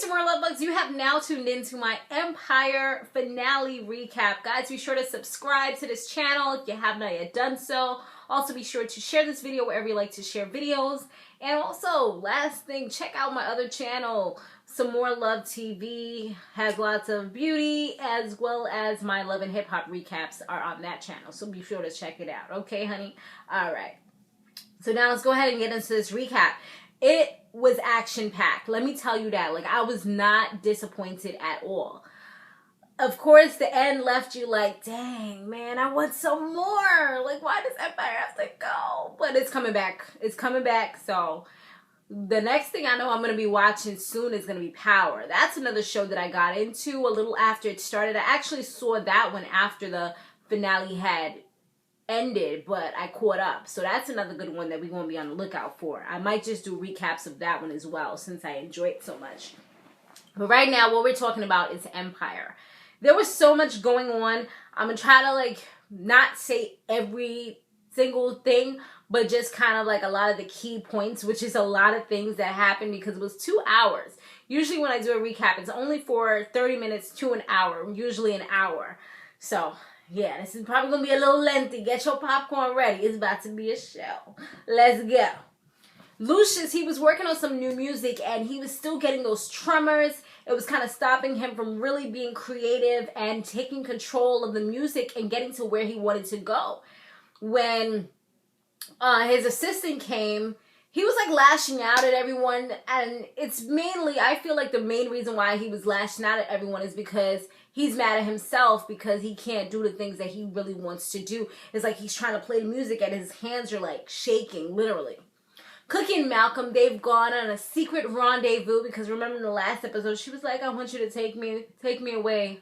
Samore Love, you have now tuned into my Empire finale recap. Guys, be sure to subscribe to this channel if you have not yet done so. Also, be sure to share this video wherever you like to share videos. And also, last thing, check out my other channel, Samore Love TV. Has lots of beauty, as well as my love and hip hop recaps are on that channel. So be sure to check it out. Okay, honey? All right. So now let's go ahead and get into this recap. It was action-packed. Let me tell you that. Like, I was not disappointed at all. Of course, the end left you like, dang, man, I want some more. Like, why does Empire have to go? But it's coming back. It's coming back. So the next thing I know I'm going to be watching soon is going to be Power. That's another show that I got into a little after it started. I actually saw that one after the finale had ended, but I caught up. So that's another good one that we're going to be on the lookout for. I might just do recaps of that one as well, since I enjoy it so much. But right now, what we're talking about is Empire. There was so much going on. I'm going to try to, like, not say every single thing, but just kind of, like, a lot of the key points, which is a lot of things that happened because it was 2 hours. Usually when I do a recap, it's only for 30 minutes to an hour, usually an hour. So yeah, this is probably going to be a little lengthy. Get your popcorn ready. It's about to be a show. Let's go. Lucious, he was working on some new music and he was still getting those tremors. It was kind of stopping him from really being creative and taking control of the music and getting to where he wanted to go. When his assistant came, he was like lashing out at everyone, and it's mainly, I feel like the main reason why he was lashing out at everyone is because he's mad at himself because he can't do the things that he really wants to do. It's like he's trying to play the music and his hands are like shaking, literally. Cookie and Malcolm, they've gone on a secret rendezvous because remember in the last episode, she was like, I want you to take me away.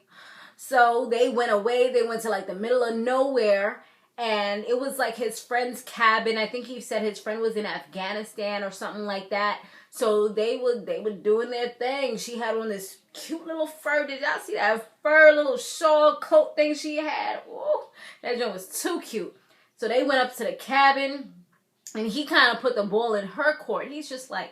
So they went away. They went to like the middle of nowhere. And it was like his friend's cabin. I think he said his friend was in Afghanistan or something like that. So they were doing their thing. She had on this cute little fur. Did y'all see that fur little shawl coat thing she had? Ooh, that joint was too cute. So they went up to the cabin and he kind of put the ball in her court. He's just like,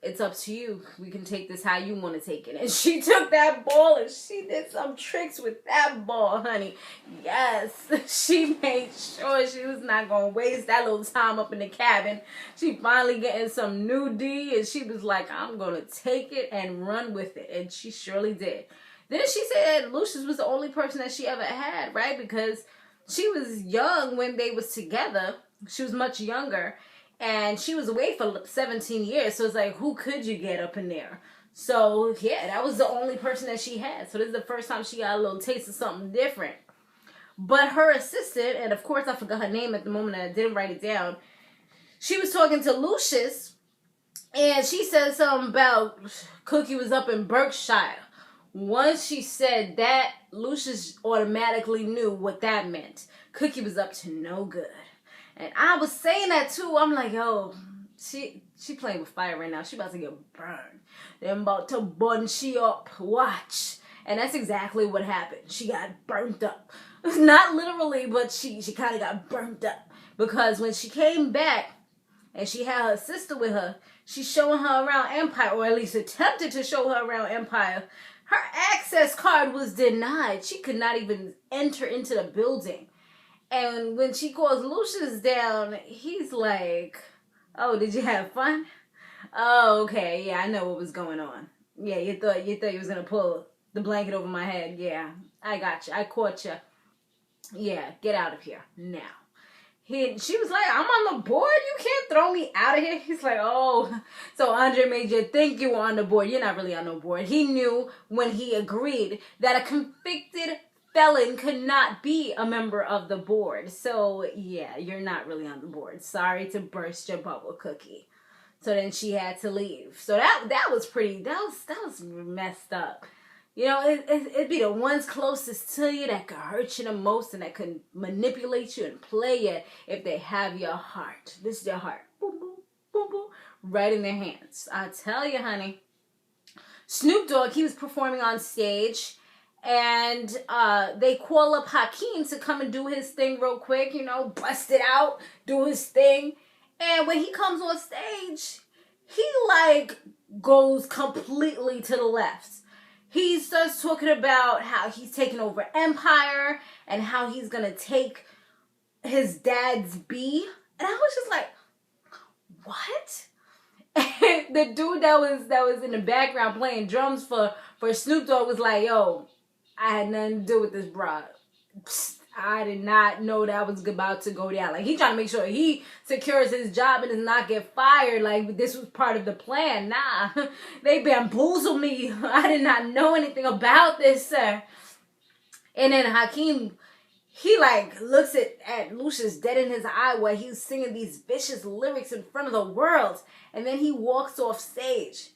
it's up to you. We can take this how you want to take it. And she took that ball and she did some tricks with that ball, honey. Yes, she made sure she was not going to waste that little time up in the cabin. She finally getting some new D and she was like, I'm going to take it and run with it. And she surely did. Then she said Lucious was the only person that she ever had, right? Because she was young when they was together. She was much younger. And she was away for 17 years. So it's like, who could you get up in there? So, yeah, that was the only person that she had. So this is the first time she got a little taste of something different. But her assistant, and of course I forgot her name at the moment and I didn't write it down. She was talking to Lucious. And she said something about Cookie was up in Berkshire. Once she said that, Lucious automatically knew what that meant. Cookie was up to no good. And I was saying that too. I'm like, yo, she playing with fire right now. She about to get burned. They're about to burn she up. Watch. And that's exactly what happened. She got burnt up. Not literally, but she kind of got burnt up. Because when she came back and she had her sister with her, she's showing her around Empire, or at least attempted to show her around Empire. Her access card was denied. She could not even enter into the building. And when she calls Lucious down, he's like, oh, did you have fun? Oh, okay. Yeah, I know what was going on. Yeah, you thought you was going to pull the blanket over my head. Yeah, I got you. I caught you. Yeah, get out of here now. She was like, I'm on the board? You can't throw me out of here. He's like, oh, so Andre made you think you were on the board. You're not really on the board. He knew when he agreed that a convicted felon could not be a member of the board. So, yeah, you're not really on the board. Sorry to burst your bubble, Cookie. So then she had to leave. So that was pretty, that was messed up. You know, it'd be the ones closest to you that could hurt you the most and that could manipulate you and play you if they have your heart. This is your heart. Boom, boom, boom, boom. Right in their hands. I tell you, honey. Snoop Dogg, he was performing on stage. And they call up Hakeem to come and do his thing real quick, you know, bust it out, do his thing. And when he comes on stage, he like goes completely to the left. He starts talking about how he's taking over Empire and how he's gonna take his dad's B. And I was just like, what? And the dude that was in the background playing drums for Snoop Dogg was like, yo, I had nothing to do with this broad. I did not know that was about to go down. Like, he trying to make sure he secures his job and does not get fired. Like, this was part of the plan. Nah, they bamboozled me. I did not know anything about this, sir. And then Hakeem, he like looks at Lucious dead in his eye while he's singing these vicious lyrics in front of the world. And then he walks off stage.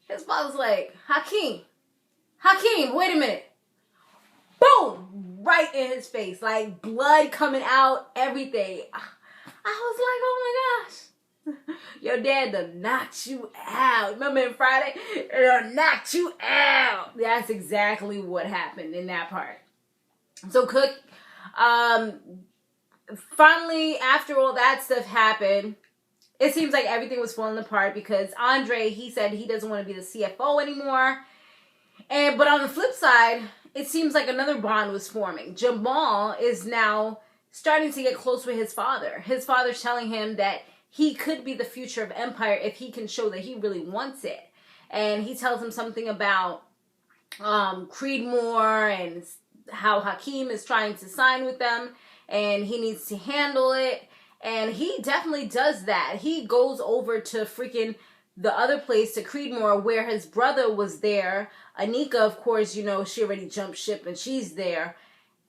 His father's like, Hakeem, wait a minute. Boom! Right in his face. Like, blood coming out, everything. I was like, oh my gosh. Your dad done knocked you out. Remember in Friday? Done knocked you out. That's exactly what happened in that part. So Cook, finally, after all that stuff happened, it seems like everything was falling apart because Andre, he said he doesn't want to be the CFO anymore. But on the flip side, it seems like another bond was forming. Jamal is now starting to get close with his father. His father's telling him that he could be the future of Empire if he can show that he really wants it. And he tells him something about Creedmoor and how Hakeem is trying to sign with them and he needs to handle it. And he definitely does that. He goes over to freaking the other place, to Creedmoor, where his brother was there. Anika, of course, you know, she already jumped ship and she's there.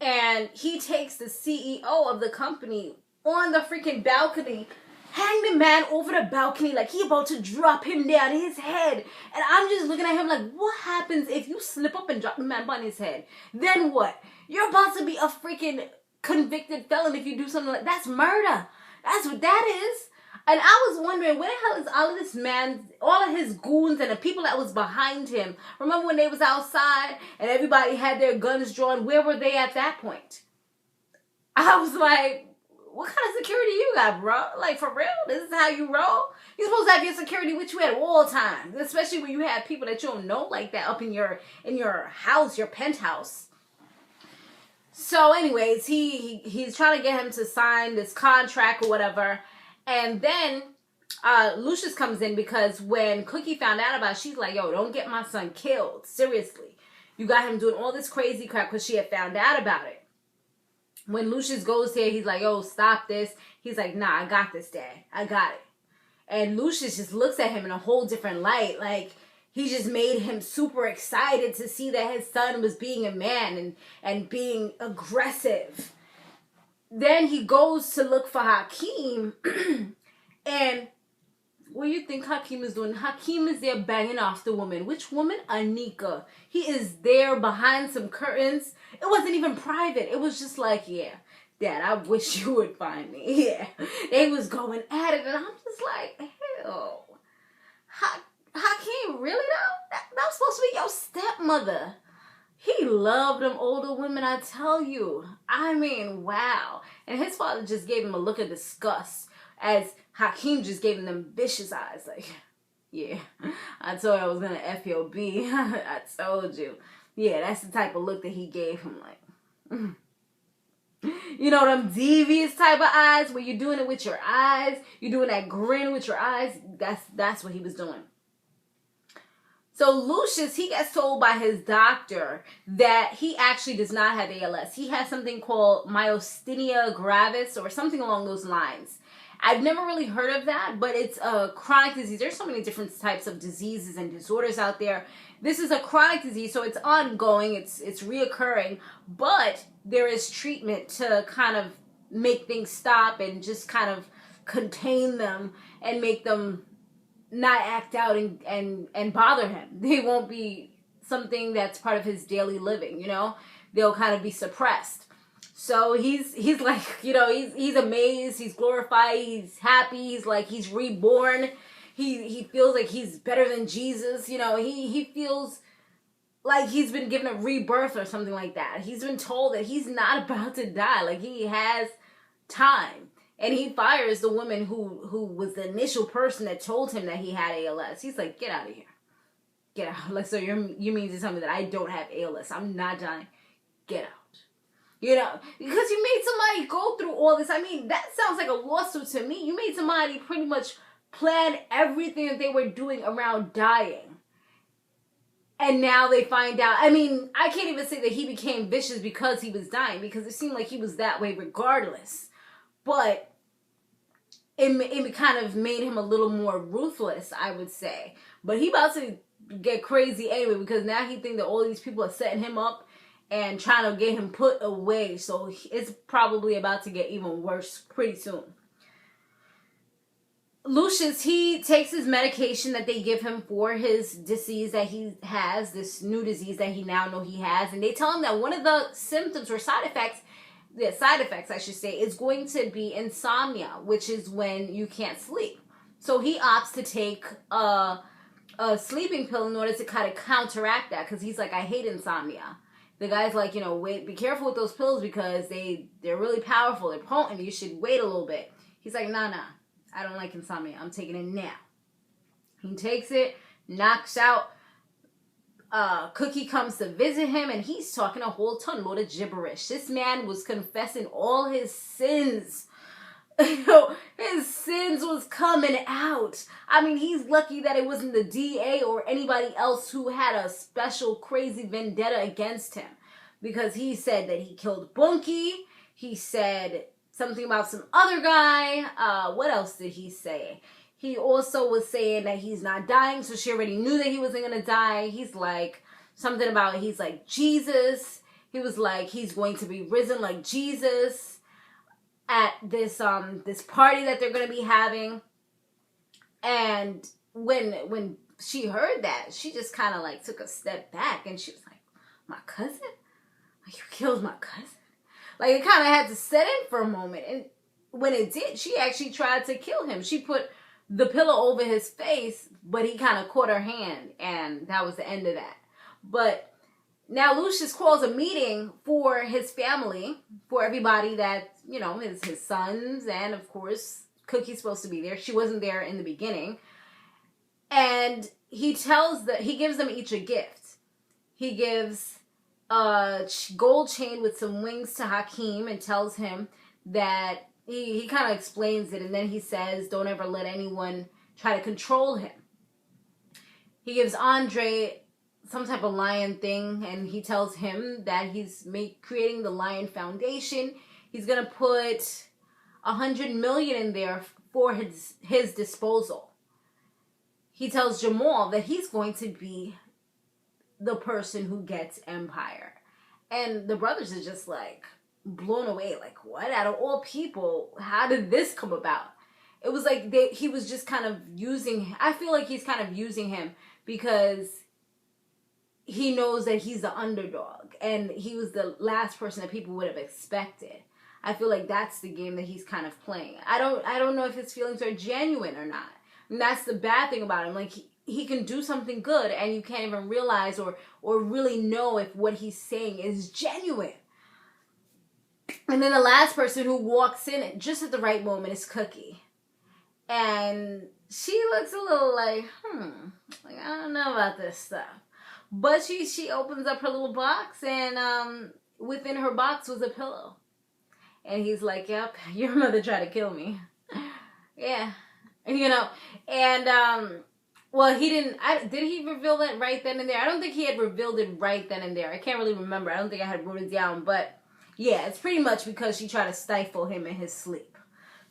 And he takes the CEO of the company on the freaking balcony, hang the man over the balcony like he about to drop him down his head. And I'm just looking at him like, what happens if you slip up and drop the man on his head? Then what? You're about to be a freaking convicted felon if you do something like that. That's murder. That's what that is. And I was wondering, where the hell is all of this man, all of his goons and the people that was behind him? Remember when they was outside and everybody had their guns drawn? Where were they at that point? I was like, what kind of security you got, bro? Like, for real? This is how you roll? You're supposed to have your security with you at all times, especially when you have people that you don't know like that up in your house, your penthouse. So anyways, he's trying to get him to sign this contract or whatever. And then Lucious comes in because when Cookie found out about it, she's like, yo, don't get my son killed. Seriously. You got him doing all this crazy crap because she had found out about it. When Lucious goes there, he's like, yo, stop this. He's like, nah, I got this, Dad. I got it. And Lucious just looks at him in a whole different light. Like, he just made him super excited to see that his son was being a man and being aggressive. Then he goes to look for Hakeem. And what do you think Hakeem is doing? Hakeem is there banging off the woman. Which woman? Anika. He is there behind some curtains. It wasn't even private. It was just like, yeah, Dad, I wish you would find me. Yeah. They was going at it. And I'm just like, hell. Hakeem, really though? That was supposed to be your stepmother. He loved them older women, I tell you. I mean, wow. And his father just gave him a look of disgust as Hakeem just gave him them vicious eyes. Like, yeah, I told you I was going to F your B. I told you. Yeah, that's the type of look that he gave him. Like, you know, them devious type of eyes where you're doing it with your eyes. You're doing that grin with your eyes. That's what he was doing. So Lucious, he gets told by his doctor that he actually does not have ALS. He has something called myasthenia gravis or something along those lines. I've never really heard of that, but it's a chronic disease. There's so many different types of diseases and disorders out there. This is a chronic disease, so it's ongoing, it's reoccurring, but there is treatment to kind of make things stop and just kind of contain them and make them not act out and bother him. They won't be something that's part of his daily living, you know? They'll kind of be suppressed. So he's like, you know, he's amazed, he's glorified, he's happy, he's like, he's reborn. He feels like he's better than Jesus, you know, he feels like he's been given a rebirth or something like that. He's been told that he's not about to die, like he has time. And he fires the woman who was the initial person that told him that he had ALS. He's like, get out of here. Get out. Like, so you mean to tell me that I don't have ALS? I'm not dying. Get out. You know, because you made somebody go through all this. I mean, that sounds like a lawsuit to me. You made somebody pretty much plan everything that they were doing around dying. And now they find out. I mean, I can't even say that he became vicious because he was dying, because it seemed like he was that way regardless. But it kind of made him a little more ruthless, I would say. But he about to get crazy anyway, because now he thinks that all these people are setting him up and trying to get him put away. So it's probably about to get even worse pretty soon. Lucious, he takes his medication that they give him for his disease that he has, this new disease that he now know he has. And they tell him that one of the symptoms or side effects I should say, is going to be insomnia, which is when you can't sleep. So he opts to take a sleeping pill in order to kind of counteract that, because he's like, I hate insomnia. The guy's like, you know, wait, be careful with those pills because they're really powerful, they're potent, you should wait a little bit. He's like, nah, I don't like insomnia, I'm taking it now. He takes it, knocks out. Cookie comes to visit him, and he's talking a whole load of gibberish. This man was confessing all his sins. You know, his sins was coming out. I mean, he's lucky that it wasn't the DA or anybody else who had a special crazy vendetta against him, because he said that he killed Bunky. He said something about some other guy. What else did he say? He also was saying that he's not dying, so she already knew that he wasn't going to die. He's like, something about, he's like Jesus. He was like, he's going to be risen like Jesus at this party that they're going to be having. And when she heard that, she just kind of like took a step back, and she was like, my cousin? Like, you killed my cousin? Like, it kind of had to set in for a moment. And when it did, she actually tried to kill him. She put the pillow over his face, but he kind of caught her hand, and that was the end of that. But now Lucious calls a meeting for his family, for everybody that, you know, his sons, and of course, Cookie's supposed to be there. She wasn't there in the beginning. And he gives them each a gift. He gives a gold chain with some wings to Hakeem, and tells him that he kind of explains it, and then he says, don't ever let anyone try to control him. He gives Andre some type of lion thing, and he tells him that he's creating the Lion Foundation. He's going to put 100 million in there for his disposal. He tells Jamal that he's going to be the person who gets Empire. And the brothers are just like blown away, like, what? Out of all people, how did this come about? It was like he was just kind of using, I feel like he's kind of using him because he knows that he's the underdog, and he was the last person that people would have expected. I feel like that's the game that he's kind of playing. I don't know if his feelings are genuine or not. And that's the bad thing about him. Like, he can do something good, and you can't even realize or really know if what he's saying is genuine. And then the last person who walks in just at the right moment is Cookie. And she looks a little like, like, I don't know about this stuff. But she opens up her little box, and within her box was a pillow. And he's like, yep, your mother tried to kill me. Yeah. You know, and, well, he didn't, did he reveal that right then and there? I don't think he had revealed it right then and there. I can't really remember. I don't think I had wrote it down, but yeah, it's pretty much because she tried to stifle him in his sleep.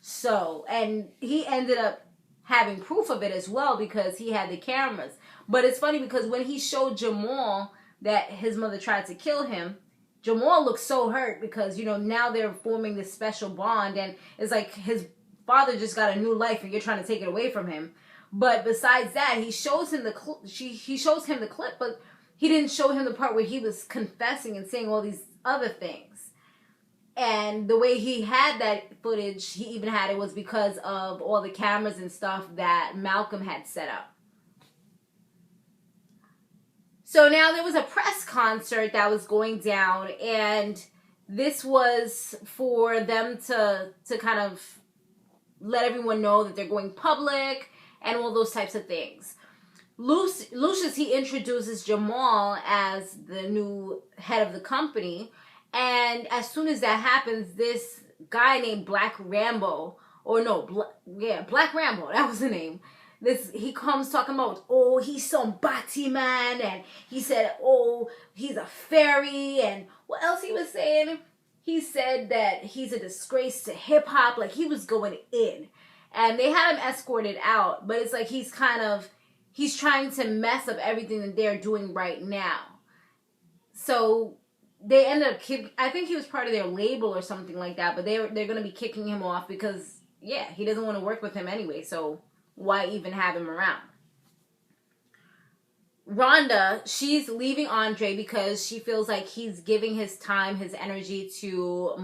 So, and he ended up having proof of it as well because he had the cameras. But it's funny because when he showed Jamal that his mother tried to kill him, Jamal looked so hurt because, you know, now they're forming this special bond, and it's like his father just got a new life and you're trying to take it away from him. But besides that, he shows him he shows him the clip, but he didn't show him the part where he was confessing and saying all these other things. And the way he had that footage, he even had it was because of all the cameras and stuff that Malcolm had set up. So now there was a press concert that was going down, and this was for them to kind of let everyone know that they're going public and all those types of things. Lucious, he introduces Jamal as the new head of the company, and as soon as that happens, this guy named Black Rambo, Black Rambo, that was the name. He comes talking about, oh, he's some batty man, and he said, oh, he's a fairy, and what else he was saying? He said that he's a disgrace to hip hop, like he was going in, and they had him escorted out, but it's like he's trying to mess up everything that they're doing right now. So they ended up I think he was part of their label or something like that, but they're going to be kicking him off because, yeah, he doesn't want to work with him anyway, so why even have him around? Rhonda, she's leaving Andre because she feels like he's giving his time, his energy to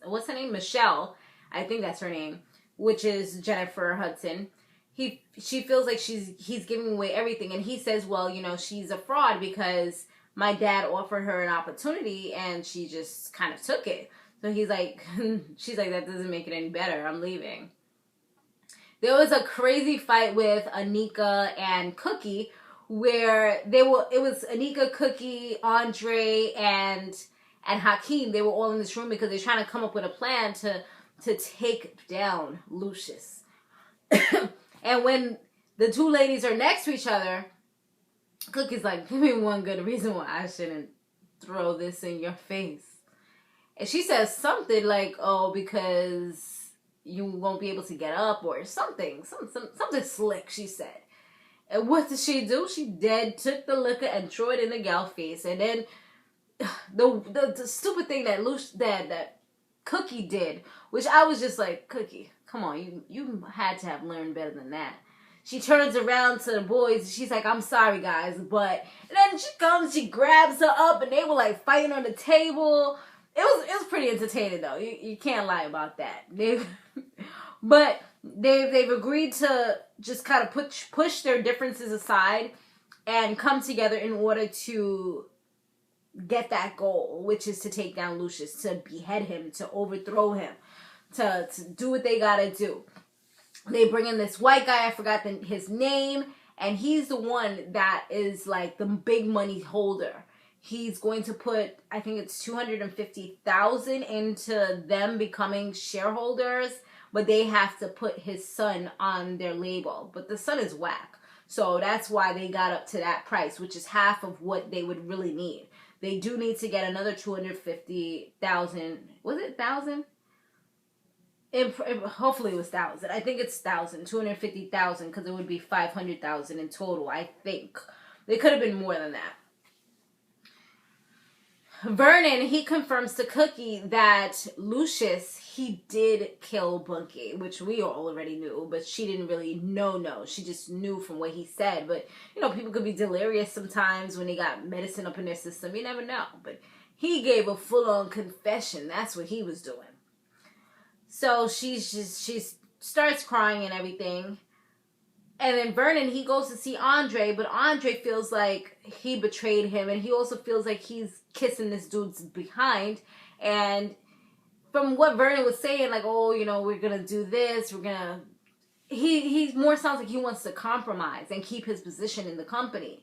what's her name? Michelle. I think that's her name, which is Jennifer Hudson. She feels like he's giving away everything, and he says, well, you know, she's a fraud because my dad offered her an opportunity and she just kind of took it. So he's like, she's like, that doesn't make it any better. I'm leaving. There was a crazy fight with Anika and Cookie where it was Anika, Cookie, Andre, and Hakeem. They were all in this room because they're trying to come up with a plan to take down Lucious. And when the two ladies are next to each other, Cookie's like, give me one good reason why I shouldn't throw this in your face. And she says something like, oh, because you won't be able to get up or something. Something slick, she said. And what did she do? She took the liquor and threw it in the gal face. And then the stupid thing that Cookie did, which I was just like, Cookie, come on, you had to have learned better than that. She turns around to the boys and she's like, I'm sorry guys, but and then she comes, she grabs her up and they were like fighting on the table. It was pretty entertaining though. You can't lie about that. But they've agreed to just kind of push their differences aside and come together in order to get that goal, which is to take down Lucious, to behead him, to overthrow him, to do what they gotta do. They bring in this white guy, I forgot his name, and he's the one that is like the big money holder. He's going to put, I think it's $250,000 into them becoming shareholders, but they have to put his son on their label. But the son is whack. So that's why they got up to that price, which is half of what they would really need. They do need to get another $250,000. Was it 1,000? Hopefully it was 1,000. I think it's 1,000, 250,000, because it would be 500,000 in total, I think. It could have been more than that. Vernon, he confirms to Cookie that Lucious, he did kill Bunky, which we all already knew, but she didn't really know. She just knew from what he said. But, you know, people could be delirious sometimes when they got medicine up in their system. You never know. But he gave a full-on confession. That's what he was doing. So she starts crying and everything. And then Vernon, he goes to see Andre, but Andre feels like he betrayed him, and he also feels like he's kissing this dude's behind. And from what Vernon was saying, like, oh, you know, we're gonna do this, he more sounds like he wants to compromise and keep his position in the company.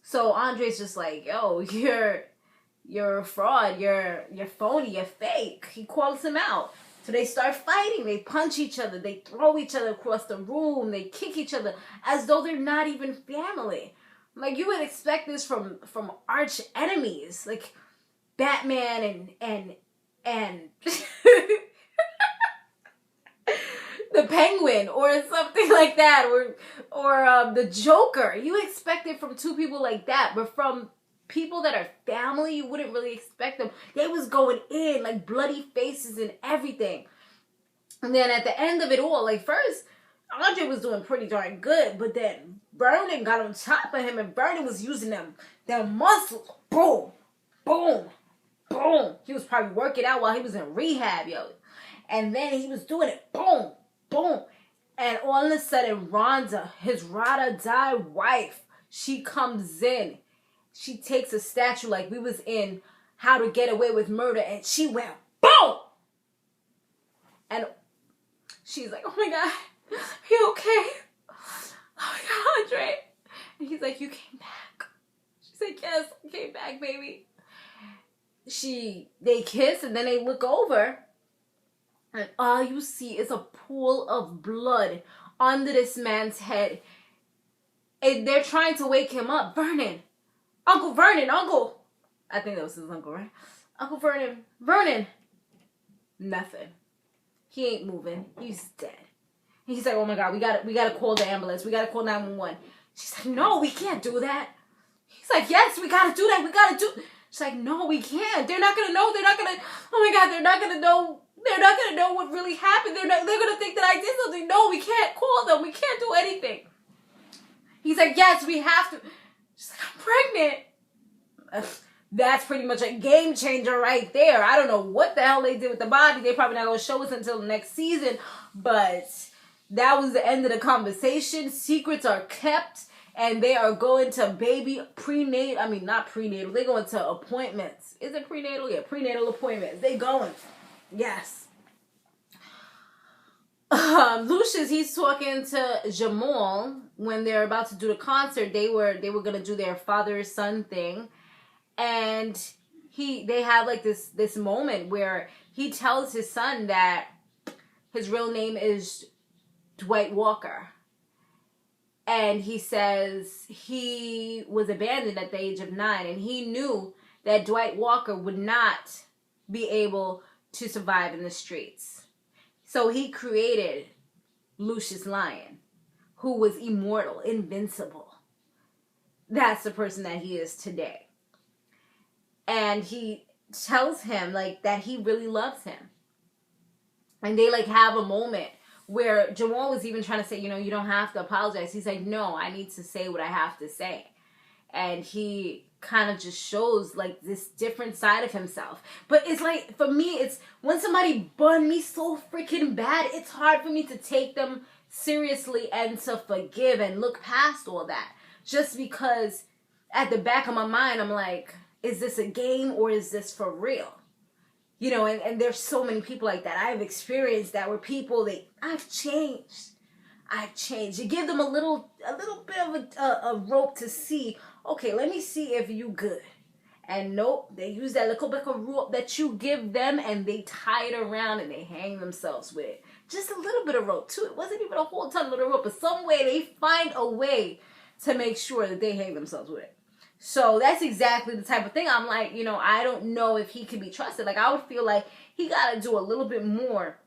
So Andre's just like, yo, you're a fraud, you're phony, you're fake. He calls him out. So they start fighting. They punch each other. They throw each other across the room. They kick each other as though they're not even family. Like, you would expect this from arch enemies, like Batman and the Penguin or something like that, or the Joker. You expect it from two people like that, but from people that are family, you wouldn't really expect them. They was going in, like, bloody faces and everything. And then at the end of it all, like, first, Andre was doing pretty darn good, but then Vernon got on top of him, and Vernon was using them muscles. Boom, boom, boom. He was probably working out while he was in rehab, yo. And then he was doing it, boom, boom. And all of a sudden, Rhonda, his ride-or-die wife, she comes in. She takes a statue like we was in How to Get Away with Murder, and she went boom! And she's like, oh my God, are you okay? Oh my God, Andre. And he's like, you came back. She's like, yes, I came back, baby. They kiss and then they look over and all you see is a pool of blood under this man's head. And they're trying to wake him up. Vernon. Uncle Vernon, Uncle. I think that was his uncle, right? Uncle Vernon. Vernon. Nothing. He ain't moving. He's dead. And he's like, oh my God, we gotta call the ambulance. We gotta call 911. She's like, no, we can't do that. He's like, yes, we gotta do that. We gotta do. She's like, no, we can't. They're not gonna know. They're not gonna. Oh my God, they're not gonna know. They're not gonna know what really happened. They're gonna think that I did something. No, we can't call them. We can't do anything. He's like, yes, we have to. She's like, I'm pregnant. That's pretty much a game changer right there. I don't know what the hell they did with the body. They probably not going to show us until the next season. But that was the end of the conversation. Secrets are kept. And they are going to not prenatal. They're going to appointments. Is it prenatal? Yeah, prenatal appointments. They going. Yes. Lucious, he's talking to Jamal when they're about to do the concert. They were gonna do their father-son thing, and they have like this moment where he tells his son that his real name is Dwight Walker, and he says he was abandoned at the age of 9, and he knew that Dwight Walker would not be able to survive in the streets. So he created Lucious Lion, who was immortal, invincible. That's the person that he is today. And he tells him like that he really loves him. And they like have a moment where Jamal was even trying to say, you don't have to apologize. He's like, no, I need to say what I have to say. And he kind of just shows like this different side of himself. But it's like, for me, it's when somebody burned me so freaking bad, it's hard for me to take them seriously and to forgive and look past all that. Just because at the back of my mind, I'm like, is this a game or is this for real? And there's so many people like that. I've experienced that where people, I've changed. You give them a little bit of a rope to see, okay, let me see if you good. And nope, they use that little bit of rope that you give them and they tie it around and they hang themselves with it. Just a little bit of rope too. It wasn't even a whole ton of rope, but some way they find a way to make sure that they hang themselves with it. So that's exactly the type of thing I'm like, I don't know if he can be trusted. Like I would feel like he got to do a little bit more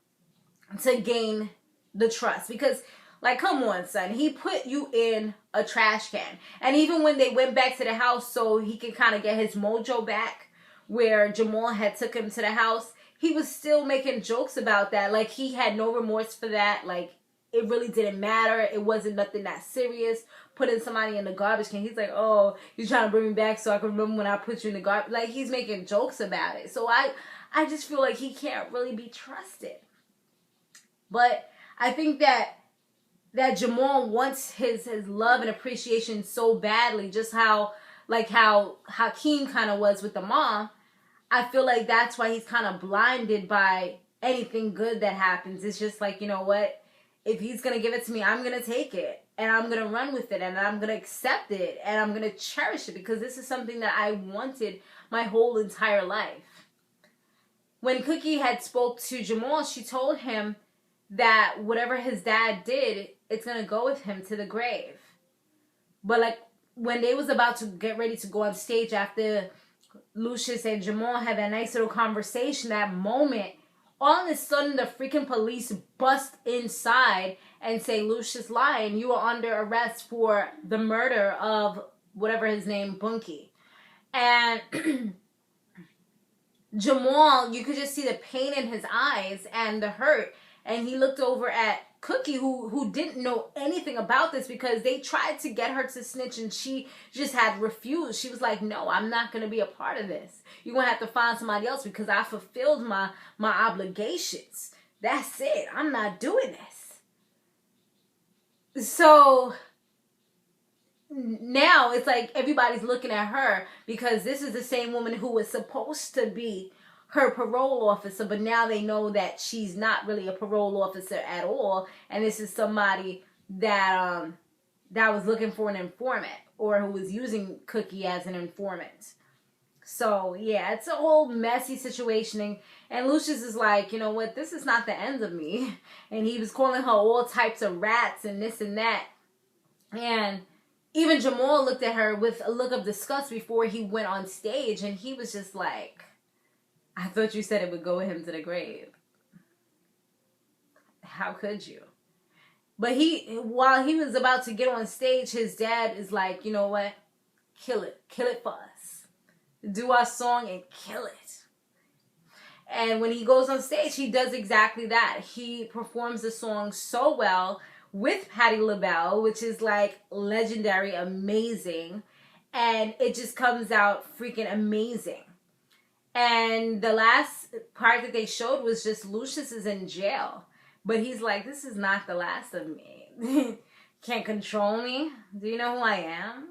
to gain the trust, because like, come on, son. He put you in a trash can. And even when they went back to the house so he could kind of get his mojo back, where Jamal had took him to the house, he was still making jokes about that. Like, he had no remorse for that. Like, it really didn't matter. It wasn't nothing that serious. Putting somebody in the garbage can. He's like, oh, you're trying to bring me back so I can remember when I put you in the garbage. Like, he's making jokes about it. So I just feel like he can't really be trusted. But I think that Jamal wants his love and appreciation so badly, just how Hakeem kind of was with the mom. I feel like that's why he's kind of blinded by anything good that happens. It's just like, you know what? If he's going to give it to me, I'm going to take it. And I'm going to run with it. And I'm going to accept it. And I'm going to cherish it. Because this is something that I wanted my whole entire life. When Cookie had spoke to Jamal, she told him that whatever his dad did, it's going to go with him to the grave. But like when they was about to get ready to go on stage after Lucious and Jamal had that nice little conversation, that moment, all of a sudden the freaking police bust inside and say, Lucious Lion, you are under arrest for the murder of whatever his name, Bunky. And Jamal, you could just see the pain in his eyes and the hurt. And he looked over at Cookie, who didn't know anything about this, because they tried to get her to snitch and she just had refused. She was like, no, I'm not going to be a part of this. You're going to have to find somebody else because I fulfilled my obligations. That's it. I'm not doing this. So now it's like everybody's looking at her, because this is the same woman who was supposed to be her parole officer, but now they know that she's not really a parole officer at all, and this is somebody that that was looking for an informant, or who was using Cookie as an informant. So yeah, it's a whole messy situation, and Lucious is like, you know what, this is not the end of me. And he was calling her all types of rats and this and that, and even Jamal looked at her with a look of disgust before he went on stage, and he was just like, I thought you said it would go with him to the grave. How could you? But while he was about to get on stage, his dad is like, you know what? Kill it for us. Do our song and kill it. And when he goes on stage, he does exactly that. He performs the song so well with Patti LaBelle, which is like legendary, amazing. And it just comes out freaking amazing. And the last part that they showed was just Lucious is in jail. But he's like, this is not the last of me. Can't control me. Do you know who I am?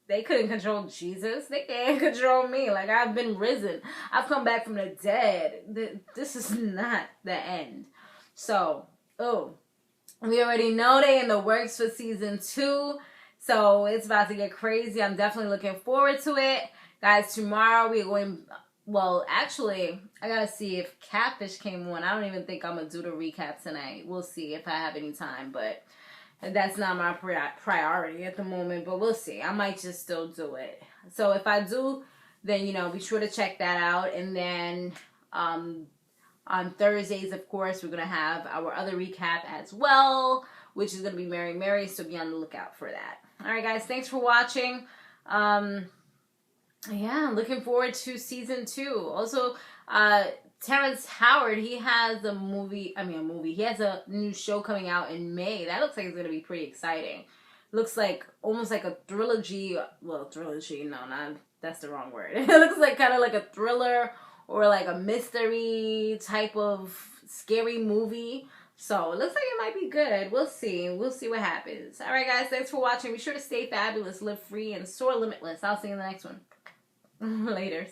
They couldn't control Jesus. They can't control me. Like, I've been risen. I've come back from the dead. This is not the end. So, we already know they in the works for season 2. So, it's about to get crazy. I'm definitely looking forward to it. Guys, tomorrow we're going... Well, actually, I gotta see if Catfish came on. I don't even think I'm gonna do the recap tonight. We'll see if I have any time, but that's not my priority at the moment. But we'll see. I might just still do it. So if I do, then, you know, be sure to check that out. And then on Thursdays, of course, we're gonna have our other recap as well, which is gonna be Mary Mary. So be on the lookout for that. All right, guys. Thanks for watching. Yeah, looking forward to season 2. Also, Terrence Howard, he has he has a new show coming out in May. That looks like it's going to be pretty exciting. Looks like almost like a trilogy. Well, trilogy, no, that's the wrong word. It looks like kind of like a thriller or like a mystery type of scary movie. So it looks like it might be good. We'll see. We'll see what happens. All right, guys. Thanks for watching. Be sure to stay fabulous, live free, and soar limitless. I'll see you in the next one. Later.